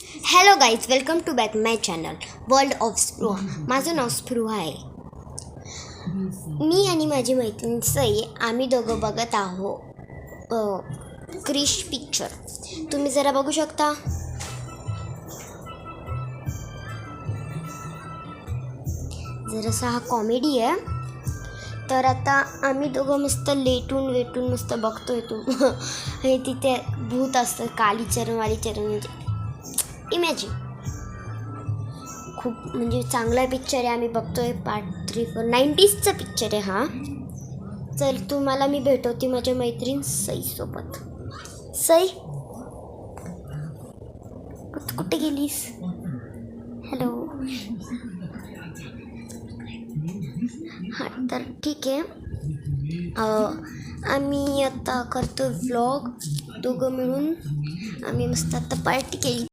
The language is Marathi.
Hello guys, welcome to back my channel world of Spruha. माझं नाव स्पृहा आहे. मी आणि माझी मैत्रीण सई आम्ही दोघं बघत आहोत क्रिश पिक्चर. तुम्ही जरा बघू शकता. जरासा हा कॉमेडी आहे. तर आता आम्ही दोघं मस्त लेटून मस्त बघतोय. हे तिथे भूत असतं, कालीचरण म्हणजे इमॅजिन. खूप म्हणजे चांगला पिक्चर आहे. आम्ही बघतोय पार्ट 3-4 90sचा पिक्चर आहे हा. चल तुम्हाला मी भेटवते माझ्या मैत्रीण सई सोबत. सई, कुठे गेलीस? हॅलो. हां, तर ठीक आहे. आम्ही आता करतो व्लॉग दोघं मिळून. आम्ही मस्त आता पार्टी केली.